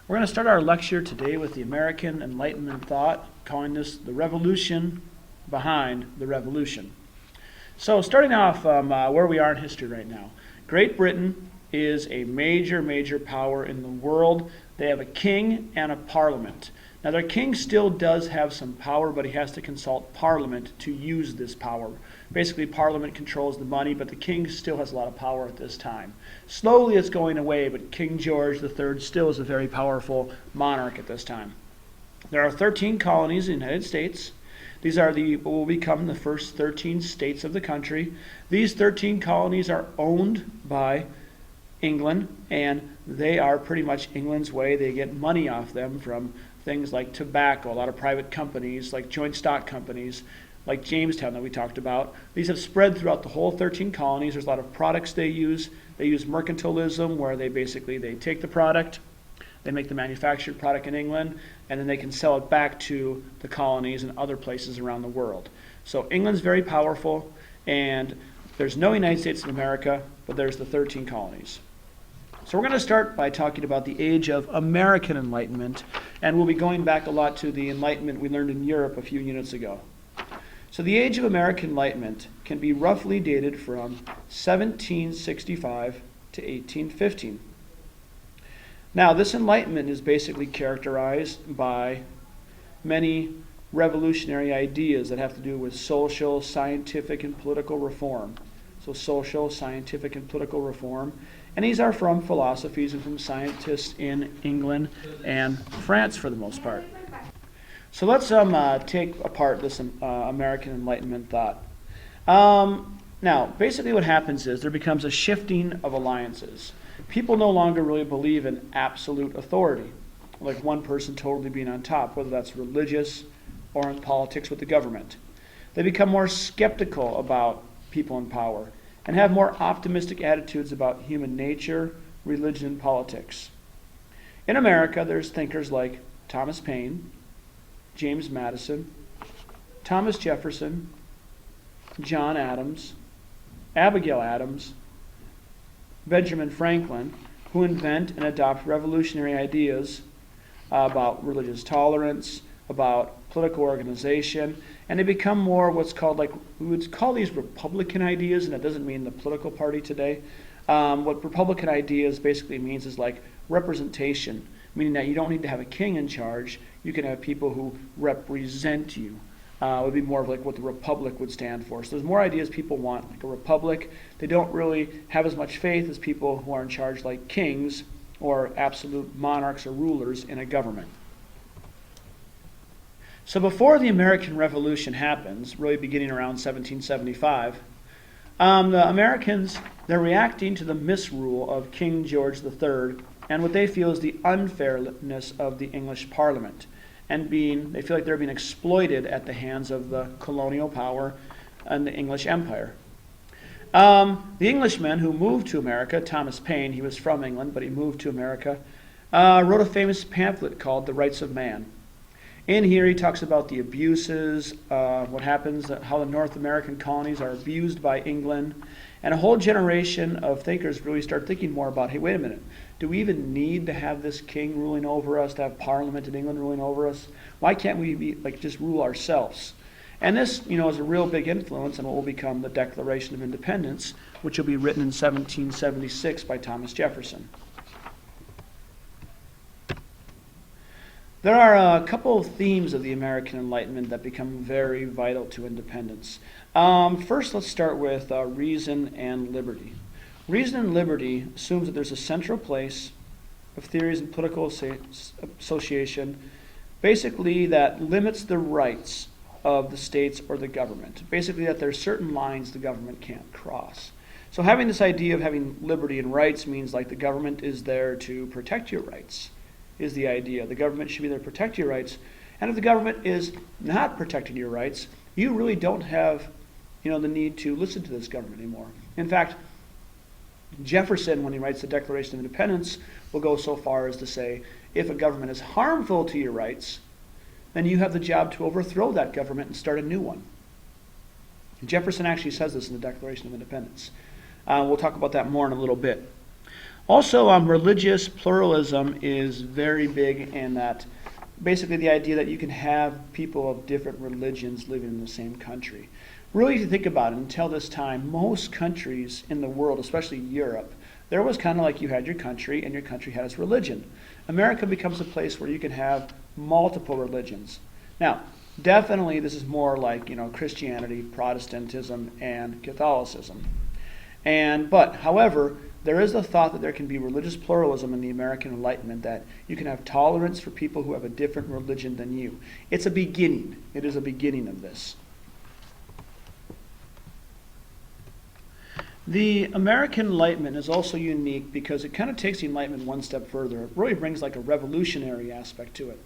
We're going to start our lecture today with the American Enlightenment thought, calling this the revolution behind the revolution. So starting off where we are in history right now. Great Britain is a major power in the world. They have a king and a parliament. Now their king still does have some power, but he has to consult parliament to use this power. Basically parliament controls the money, but the king still has a lot of power at this time. Slowly it's going away, but King George III still is a very powerful monarch at this time. There are 13 colonies in the United States. These are what will become the first 13 states of the country. These 13 colonies are owned by England, and they are pretty much England's way. They get money off them from things like tobacco, a lot of private companies, like joint stock companies, like Jamestown that we talked about. These have spread throughout the whole 13 colonies. There's a lot of products they use. They use mercantilism, where they take the product, they make the manufactured product in England, and then they can sell it back to the colonies and other places around the world. So England's very powerful, and there's no United States of America, but there's the 13 colonies. So we're going to start by talking about the age of American Enlightenment, and we'll be going back a lot to the Enlightenment we learned in Europe a few units ago. So the age of American Enlightenment can be roughly dated from 1765 to 1815. Now this Enlightenment is basically characterized by many revolutionary ideas that have to do with social, scientific, and political reform. So social, scientific, and political reform. And these are from philosophies and from scientists in England and France for the most part. So let's take apart this American Enlightenment thought. Now, basically what happens is there becomes a shifting of alliances. People no longer really believe in absolute authority, like one person totally being on top, whether that's religious or in politics with the government. They become more skeptical about people in power and have more optimistic attitudes about human nature, religion, and politics. In America, there's thinkers like Thomas Paine, James Madison, Thomas Jefferson, John Adams, Abigail Adams, Benjamin Franklin, who invent and adopt revolutionary ideas about religious tolerance, about political organization, and they become more what's called, like, we would call these Republican ideas, and that doesn't mean the political party today. What Republican ideas basically means is like representation, meaning that you don't need to have a king in charge. You can have people who represent you. It would be more of like what the republic would stand for. So there's more ideas people want, like a republic. They don't really have as much faith as people who are in charge, like kings or absolute monarchs or rulers in a government. So before the American Revolution happens, really beginning around 1775, the Americans, they're reacting to the misrule of King George III and what they feel is the unfairness of the English Parliament. And they feel like they're being exploited at the hands of the colonial power and the English Empire. The Englishman who moved to America, Thomas Paine, he was from England, but he moved to America, wrote a famous pamphlet called The Rights of Man. In here he talks about the abuses, what happens, how the North American colonies are abused by England, and a whole generation of thinkers really start thinking more about, hey, wait a minute, do we even need to have this king ruling over us, to have Parliament in England ruling over us? Why can't we just rule ourselves? And this, is a real big influence on what will become the Declaration of Independence, which will be written in 1776 by Thomas Jefferson. There are a couple of themes of the American Enlightenment that become very vital to independence. First, let's start with reason and liberty. Reason and liberty assumes that there's a central place of theories and political association, basically that limits the rights of the states or the government. Basically that there's certain lines the government can't cross. So having this idea of having liberty and rights means like the government is there to protect your rights, is the idea. The government should be there to protect your rights. And if the government is not protecting your rights, you really don't have the need to listen to this government anymore. In fact, Jefferson, when he writes the Declaration of Independence, will go so far as to say, if a government is harmful to your rights, then you have the job to overthrow that government and start a new one. Jefferson actually says this in the Declaration of Independence. We'll talk about that more in a little bit. Also, religious pluralism is very big in that basically the idea that you can have people of different religions living in the same country. Really, if you think about it, until this time, most countries in the world, especially Europe, there was kind of like you had your country and your country had its religion. America becomes a place where you can have multiple religions. Now, definitely this is more like, Christianity, Protestantism, and Catholicism. However, there is the thought that there can be religious pluralism in the American Enlightenment, that you can have tolerance for people who have a different religion than you. It's a beginning. It is a beginning of this. The American Enlightenment is also unique because it kind of takes the Enlightenment one step further. It really brings like a revolutionary aspect to it.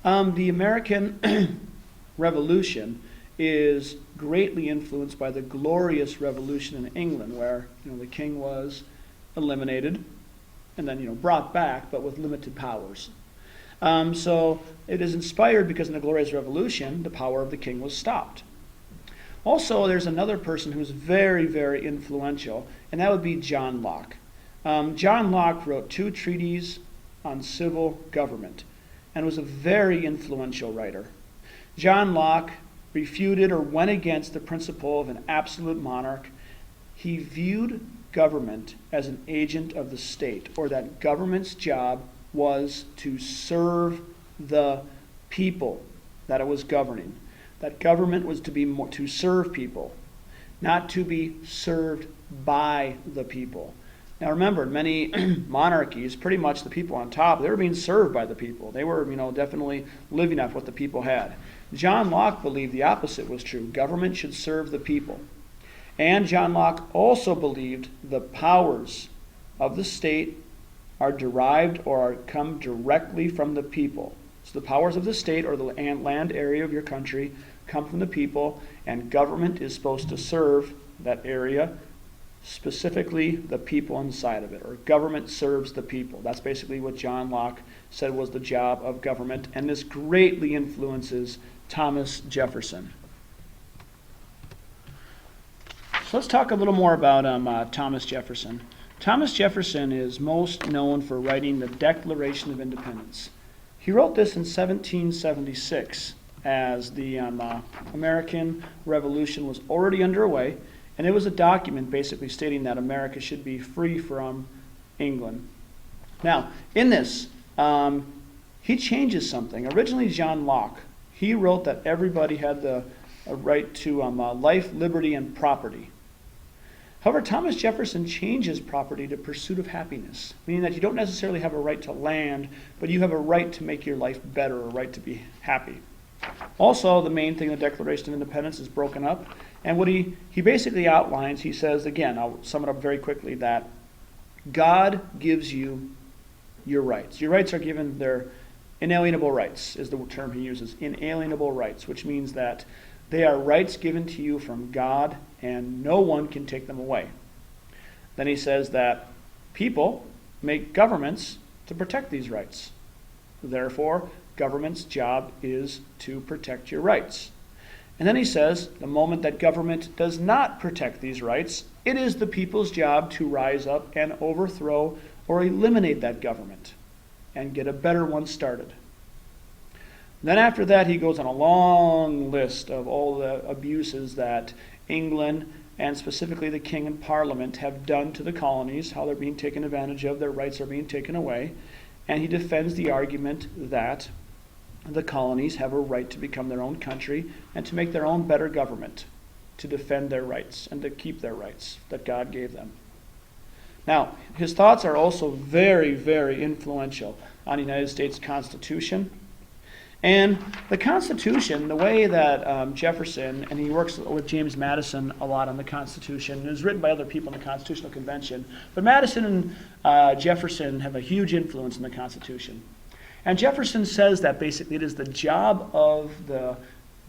The American Revolution is greatly influenced by the Glorious Revolution in England, where the king was eliminated and then brought back, but with limited powers. So it is inspired because in the Glorious Revolution, the power of the king was stopped. Also, there's another person who's very, very influential, and that would be John Locke. John Locke wrote 2 treatises on civil government and was a very influential writer. John Locke refuted or went against the principle of an absolute monarch. He viewed government as an agent of the state, or that government's job was to serve the people that it was governing. That government was to serve people, not to be served by the people. Now remember, in many monarchies, pretty much the people on top, they were being served by the people. They were, definitely living off what the people had. John Locke believed the opposite was true. Government should serve the people. And John Locke also believed the powers of the state are derived or come directly from the people. So the powers of the state or the land area of your country come from the people, and government is supposed to serve that area, specifically the people inside of it, or government serves the people. That's basically what John Locke said was the job of government, and this greatly influences Thomas Jefferson. So let's talk a little more about Thomas Jefferson. Thomas Jefferson is most known for writing the Declaration of Independence. He wrote this in 1776 as the American Revolution was already underway, and it was a document basically stating that America should be free from England. Now, in this, he changes something. Originally, John Locke, he wrote that everybody had the right to life, liberty, and property. However, Thomas Jefferson changes property to pursuit of happiness, meaning that you don't necessarily have a right to land, but you have a right to make your life better, a right to be happy. Also, the main thing, the Declaration of Independence, is broken up, and what he basically outlines, he says, again, I'll sum it up very quickly, that God gives you your rights. Your rights are given, they're inalienable rights, is the term he uses, inalienable rights, which means that they are rights given to you from God, and no one can take them away. Then he says that people make governments to protect these rights. Therefore, government's job is to protect your rights. And then he says, the moment that government does not protect these rights, it is the people's job to rise up and overthrow or eliminate that government and get a better one started. Then after that, he goes on a long list of all the abuses that England, and specifically the king and parliament, have done to the colonies, how they're being taken advantage of, their rights are being taken away. And he defends the argument that the colonies have a right to become their own country and to make their own better government, to defend their rights and to keep their rights that God gave them. Now, his thoughts are also very, very influential on the United States Constitution. And the Constitution, the way that Jefferson, and he works with James Madison a lot on the Constitution, and it was written by other people in the Constitutional Convention, but Madison and Jefferson have a huge influence in the Constitution. And Jefferson says that basically it is the job of the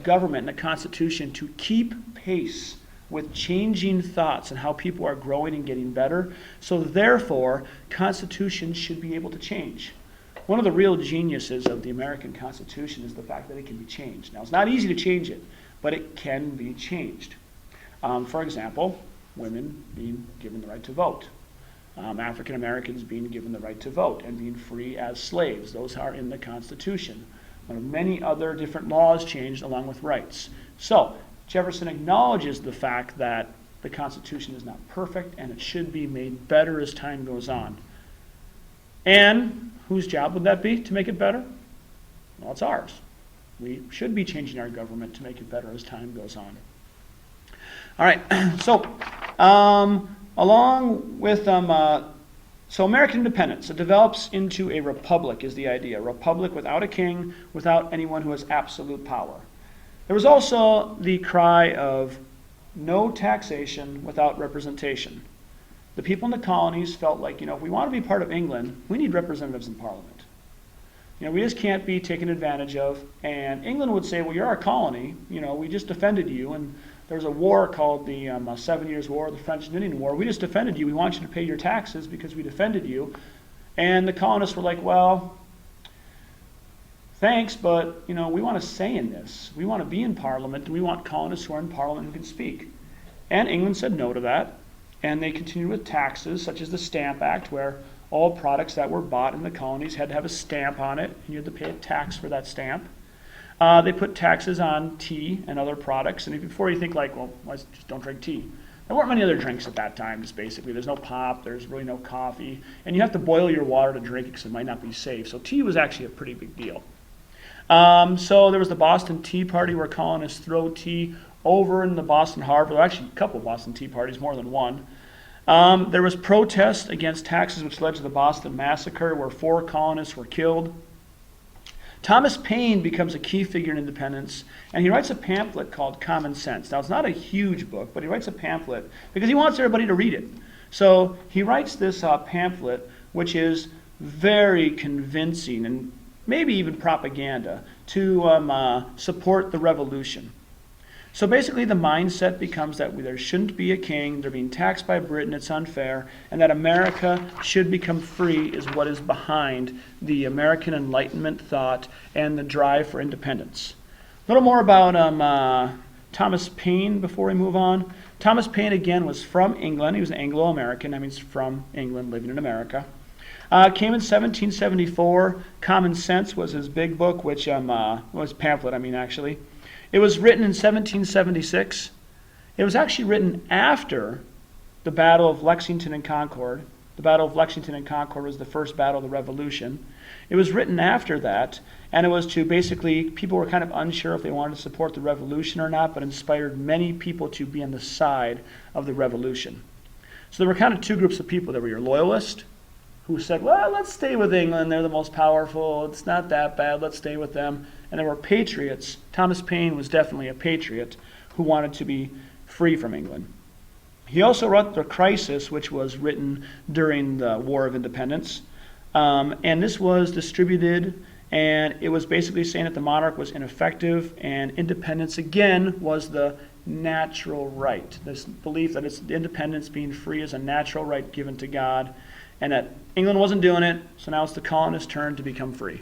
government and the Constitution to keep pace with changing thoughts and how people are growing and getting better. So therefore, Constitution should be able to change. One of the real geniuses of the American Constitution is the fact that it can be changed. Now, it's not easy to change it, but it can be changed. For example, women being given the right to vote. African Americans being given the right to vote and being free as slaves. Those are in the Constitution. Many other different laws changed along with rights. So Jefferson acknowledges the fact that the Constitution is not perfect and it should be made better as time goes on. And whose job would that be to make it better? Well, it's ours. We should be changing our government to make it better as time goes on. All right, so along with so American independence, it develops into a republic is the idea. A republic without a king, without anyone who has absolute power. There was also the cry of no taxation without representation. The people in the colonies felt like, if we want to be part of England, we need representatives in Parliament. We just can't be taken advantage of. And England would say, well, you're our colony. We just defended you. And there was a war called the 7 Years' War, the French and Indian War. We just defended you. We want you to pay your taxes because we defended you. And the colonists were like, well, thanks, but we want a say in this. We want to be in Parliament, and we want colonists who are in Parliament who can speak. And England said no to that. And they continued with taxes, such as the Stamp Act, where all products that were bought in the colonies had to have a stamp on it, and you had to pay a tax for that stamp. They put taxes on tea and other products, and before you think like, well, just don't drink tea. There weren't many other drinks at that time, just basically. There's no pop, there's really no coffee, and you have to boil your water to drink it because it might not be safe. So tea was actually a pretty big deal. So there was the Boston Tea Party where colonists throw tea over in the Boston Harbor. There were actually a couple of Boston Tea Parties, more than one. There was protest against taxes, which led to the Boston Massacre, where 4 colonists were killed. Thomas Paine becomes a key figure in independence, and he writes a pamphlet called Common Sense. Now, it's not a huge book, but he writes a pamphlet because he wants everybody to read it. So he writes this pamphlet, which is very convincing and maybe even propaganda to support the revolution. So basically the mindset becomes that there shouldn't be a king, they're being taxed by Britain, it's unfair, and that America should become free is what is behind the American Enlightenment thought and the drive for independence. A little more about Thomas Paine before we move on. Thomas Paine, again, was from England. He was an Anglo-American, that means from England, living in America. Came in 1774. Common Sense was his big book, which was pamphlet, actually. It was written in 1776. It was actually written after the Battle of Lexington and Concord. The Battle of Lexington and Concord was the first battle of the Revolution. It was written after that, and it was to basically, people were kind of unsure if they wanted to support the Revolution or not, but inspired many people to be on the side of the Revolution. So there were kind of 2 groups of people. There were your loyalists, who said, well, let's stay with England. They're the most powerful. It's not that bad. Let's stay with them. And there were patriots. Thomas Paine was definitely a patriot who wanted to be free from England. He also wrote The Crisis, which was written during the War of Independence. And this was distributed, and it was basically saying that the monarch was ineffective, and independence, again, was the natural right. This belief that it's independence, being free, is a natural right given to God, and that England wasn't doing it, so now it's the colonists' turn to become free.